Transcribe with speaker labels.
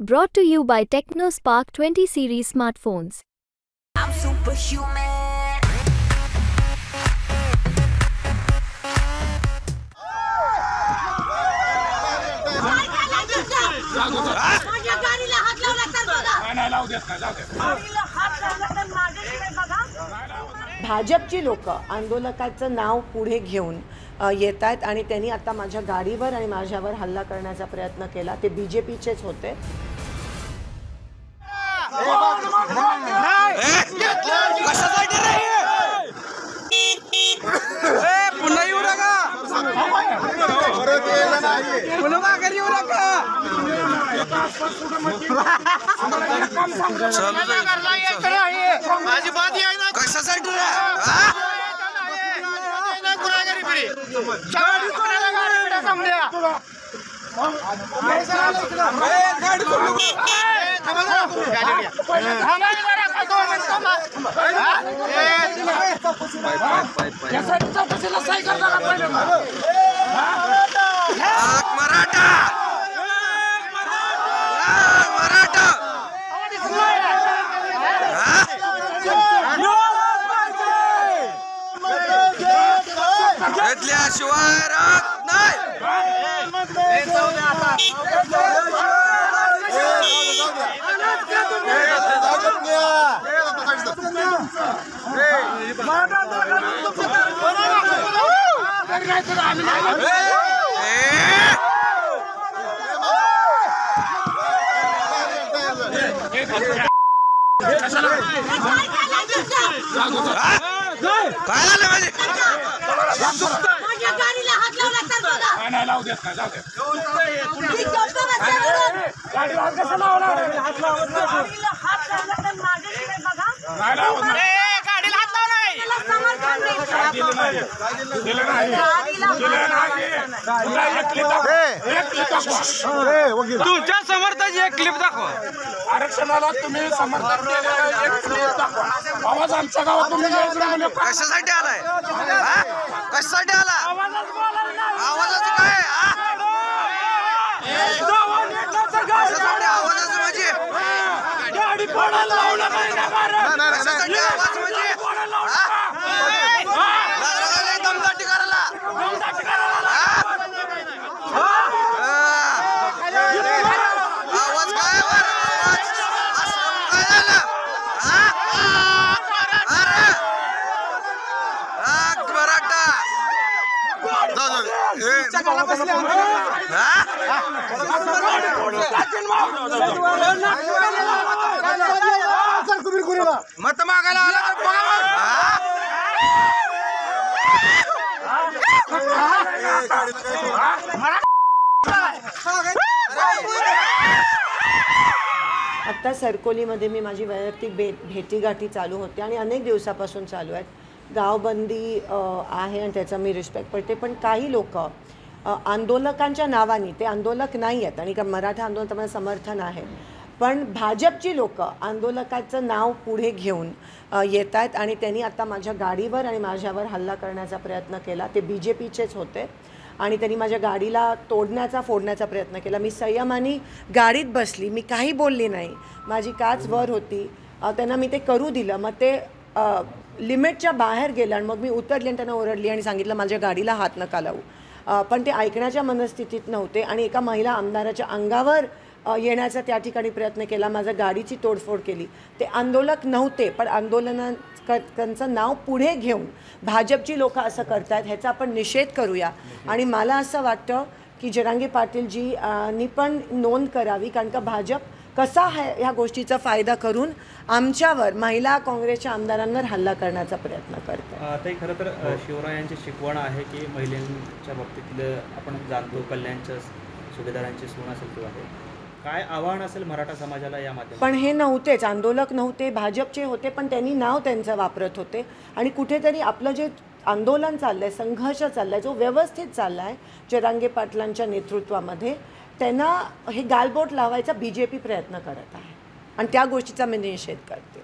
Speaker 1: Brought to you by TechnoSpark 20 series smartphones.
Speaker 2: I'm superhuman.
Speaker 3: भाजपची लोक आंदोलकाचं नाव पुढे घेऊन येत आहेत आणि त्यांनी आता माझ्या गाडीवर आणि माझ्यावर हल्ला करण्याचा प्रयत्न केला. ते बीजेपीचेच होते.
Speaker 4: शिवाय राहत नाही. काय झालं माझे
Speaker 2: गाडीला हात लावला तर बघा. नाही लावू देत नाही, जाऊ दे. गाडीला हात कसा लावला? गाडीला हात लावला तर माझ्याकडे बघा. नाही लावत नाही. गाडीला हात लावला नाही. समर्थन दिलं नाही. दिलं नाही. दिलं नाही. तुला एक क्लिप दाखव. एक क्लिप दाखव. तुमच्या समर्थाची एक क्लिप दाखवा. आरक्षणाला तुम्ही समर्थन केलं, एक क्लिप दाखवा. आवाज आमच्या गावात तुम्ही
Speaker 4: कशासाठी आलाय? कशासाठी आला? आवाजाचं काय? कशासाठी आवाजाचं म्हणजे? कशासाठी आवाज म्हणजे? दमदाटी करायला आवाज काय? काय झालं? मत मागायला आला
Speaker 3: आता सरकोलीमध्ये मी माझी वैयक्तिक भेटीगाठी चालू होते आणि अनेक दिवसापासून चालू आहेत. गावबंदी आहे आणि त्याचा मी रिस्पेक्ट करते, पण काही लोक आंदोलकांच्या नावाने, ते आंदोलक नाही आहेत आणि का मराठा आंदोलन मला समर्थन आहे, पण भाजपची लोक आंदोलकाचं नाव पुढे घेऊन येत आहेत आणि त्यांनी आता माझ्या गाडीवर आणि माझ्यावर हल्ला करण्याचा प्रयत्न केला. ते बीजेपीचेच होते आणि त्यांनी माझ्या गाडीला फोडण्याचा प्रयत्न केला. मी संयमाने गाडीत बसली, मी काही बोलली नाही, माझी काच वर होती. त्यांना मी ते करू दिलं, मग ते लिमिटच्या बाहेर गेलं आणि मग मी उतरली आणि त्यांना ओरडली आणि सांगितलं माझ्या गाडीला हात नका लावू. पण ते ऐकण्याच्या मनस्थितीत नव्हते आणि एका महिला आमदाराच्या अंगावर येण्याचा त्या ठिकाणी प्रयत्न केला. माझ्या गाडीची तोडफोड केली. ते आंदोलक नव्हते, पण आंदोलनाचं नाव पुढे घेऊन भाजपची लोक असं करतात, ह्याचा आपण निषेध करूया. आणि मला असं वाटतं की जरांगे पाटीलजींनी पण नोंद करावी, कारण का भाजप कसा ह्या गोष्टीचा फायदा करून आमच्यावर, महिला काँग्रेसच्या आमदारांवर हल्ला करण्याचा प्रयत्न करते.
Speaker 5: ते खरं तर शिवरायांची शिकवण आहे की महिलांच्या बाबतीतलं आपण जाणतो, कल्याणच्या सुभेदारांची सून असेल किंवा काय आव्हान असेल मराठा समाजाला या माध्यमातून?
Speaker 3: पण हे नव्हतेच, आंदोलक नव्हते, भाजपचे होते, पण त्यांनी नाव त्यांचं वापरत होते आणि कुठेतरी आपलं जे आंदोलन चाललं आहे, संघर्ष चालला आहे, जो व्यवस्थित चालला आहे जरांगे पाटलांच्या नेतृत्वामध्ये, त्यांना हे गालबोट लावायचा बीजेपी प्रयत्न करत आहे आणि त्या गोष्टीचा मी निषेध करते.